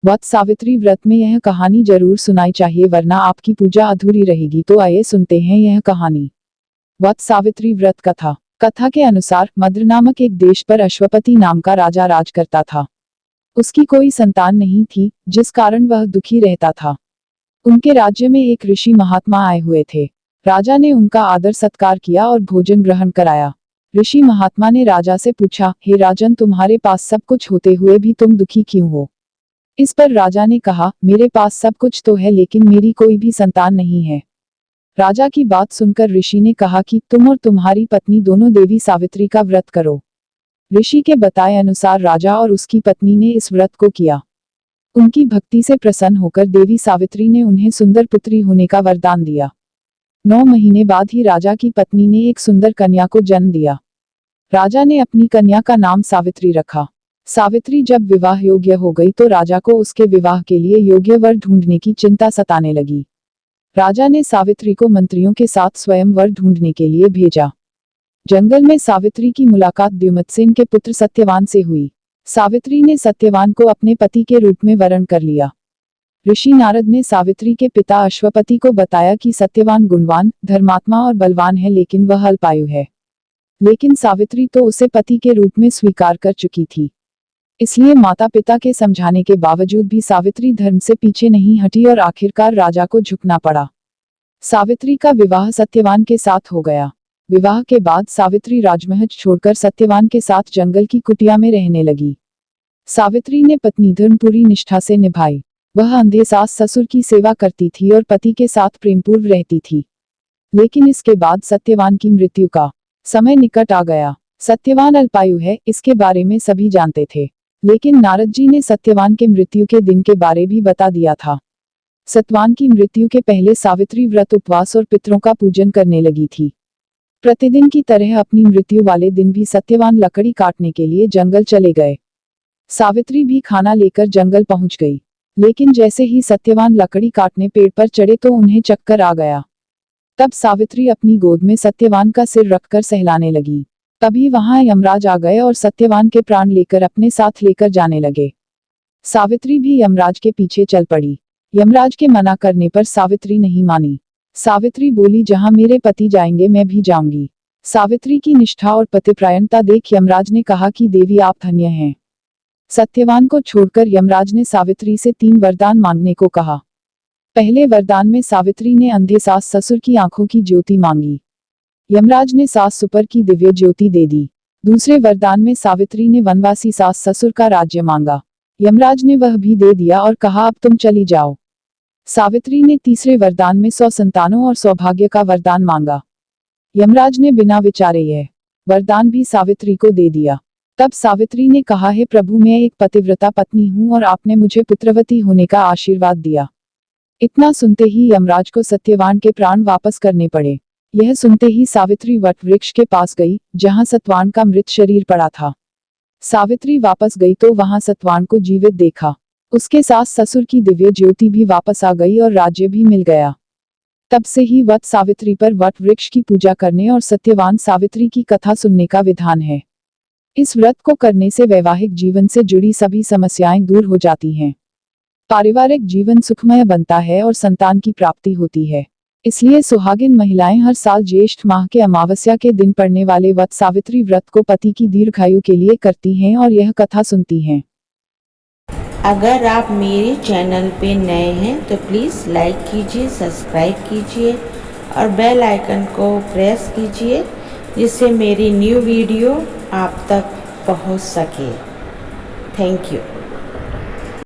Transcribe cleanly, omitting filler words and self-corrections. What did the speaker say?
वट सावित्री व्रत में यह कहानी जरूर सुनाई चाहिए वरना आपकी पूजा अधूरी रहेगी। तो आइए सुनते हैं यह कहानी। वट सावित्री व्रत कथा। कथा के अनुसार मद्र नामक एक देश पर अश्वपति नाम का राजा राज करता था। उसकी कोई संतान नहीं थी, जिस कारण वह दुखी रहता था। उनके राज्य में एक ऋषि महात्मा आए हुए थे। राजा ने उनका आदर सत्कार किया और भोजन ग्रहण कराया। ऋषि महात्मा ने राजा से पूछा, हे राजन, तुम्हारे पास सब कुछ होते हुए भी तुम दुखी क्यों हो? इस पर राजा ने कहा, मेरे पास सब कुछ तो है लेकिन मेरी कोई भी संतान नहीं है। राजा की बात सुनकर ऋषि ने कहा कि तुम और तुम्हारी पत्नी दोनों देवी सावित्री का व्रत करो। ऋषि के बताए अनुसार राजा और उसकी पत्नी ने इस व्रत को किया। उनकी भक्ति से प्रसन्न होकर देवी सावित्री ने उन्हें सुंदर पुत्री होने का वरदान दिया। 9 महीने बाद ही राजा की पत्नी ने एक सुंदर कन्या को जन्म दिया। राजा ने अपनी कन्या का नाम सावित्री रखा। सावित्री जब विवाह योग्य हो गई तो राजा को उसके विवाह के लिए योग्य वर ढूंढने की चिंता सताने लगी। राजा ने सावित्री को मंत्रियों के साथ स्वयं वर ढूंढने के लिए भेजा। जंगल में सावित्री की मुलाकात द्युमत्सेन के पुत्र सत्यवान से हुई। सावित्री ने सत्यवान को अपने पति के रूप में वरण कर लिया। ऋषि नारद ने सावित्री के पिता अश्वपति को बताया कि सत्यवान गुणवान, धर्मात्मा और बलवान है लेकिन वह अल्पायु है। लेकिन सावित्री तो उसे पति के रूप में स्वीकार कर चुकी थी। इसलिए माता पिता के समझाने के बावजूद भी सावित्री धर्म से पीछे नहीं हटी और आखिरकार राजा को झुकना पड़ा। सावित्री का विवाह सत्यवान के साथ हो गया। विवाह के बाद सावित्री राजमहल छोड़कर सत्यवान के साथ जंगल की कुटिया में रहने लगी। सावित्री ने पत्नी धर्म पूरी निष्ठा से निभाई। वह अंधे सास ससुर की सेवा करती थी और पति के साथ प्रेमपूर्व रहती थी। लेकिन इसके बाद सत्यवान की मृत्यु का समय निकट आ गया। सत्यवान अल्पायु है, इसके बारे में सभी जानते थे, लेकिन नारद जी ने सत्यवान के मृत्यु के दिन के बारे भी बता दिया था। सत्यवान की मृत्यु के पहले सावित्री व्रत उपवास और पितरों का पूजन करने लगी थी। प्रतिदिन की तरह अपनी मृत्यु वाले दिन भी सत्यवान लकड़ी काटने के लिए जंगल चले गए। सावित्री भी खाना लेकर जंगल पहुंच गई, लेकिन जैसे ही सत्यवान लकड़ी काटने पेड़ पर चढ़े तो उन्हें चक्कर आ गया। तब सावित्री अपनी गोद में सत्यवान का सिर रखकर सहलाने लगी। तभी वहां यमराज आ गए और सत्यवान के प्राण लेकर अपने साथ लेकर जाने लगे। सावित्री भी यमराज के पीछे चल पड़ी। यमराज के मना करने पर सावित्री नहीं मानी। सावित्री बोली, जहां मेरे पति जाएंगे मैं भी जाऊंगी। सावित्री की निष्ठा और पतिप्रायणता देख यमराज ने कहा कि देवी आप धन्य हैं। सत्यवान को छोड़कर यमराज ने सावित्री से 3 वरदान मांगने को कहा। पहले वरदान में सावित्री ने अंधे सास ससुर की आंखों की ज्योति मांगी। यमराज ने सास सुपर की दिव्य ज्योति दे दी। दूसरे वरदान में सावित्री ने वनवासी सास ससुर का राज्य मांगा। यमराज ने वह भी दे दिया और कहा अब तुम चली जाओ। सावित्री ने तीसरे वरदान में 100 संतानों और सौभाग्य का वरदान मांगा। यमराज ने बिना विचारे यह वरदान भी सावित्री को दे दिया। तब सावित्री ने कहा, हे प्रभु, मैं एक पतिव्रता पत्नी हूँ और आपने मुझे पुत्रवती होने का आशीर्वाद दिया। इतना सुनते ही यमराज को सत्यवान के प्राण वापस करने पड़े। यह सुनते ही सावित्री वट वृक्ष के पास गई, जहां सत्यवान का मृत शरीर पड़ा था। सावित्री वापस गई तो वहां सत्यवान को जीवित देखा। उसके सास ससुर की दिव्य ज्योति भी वापस आ गई और राज्य भी मिल गया। तब से ही वट सावित्री पर वट वृक्ष की पूजा करने और सत्यवान सावित्री की कथा सुनने का विधान है। इस व्रत को करने से वैवाहिक जीवन से जुड़ी सभी समस्याएं दूर हो जाती हैं। पारिवारिक जीवन सुखमय बनता है और संतान की प्राप्ति होती है। इसलिए सुहागिन महिलाएं हर साल ज्येष्ठ माह के अमावस्या के दिन पड़ने वाले वट सावित्री व्रत को पति की दीर्घायु के लिए करती हैं और यह कथा सुनती हैं। अगर आप मेरे चैनल पे नए हैं तो प्लीज़ लाइक कीजिए, सब्सक्राइब कीजिए और बेल आइकन को प्रेस कीजिए, जिससे मेरी न्यू वीडियो आप तक पहुंच सके। Thank you.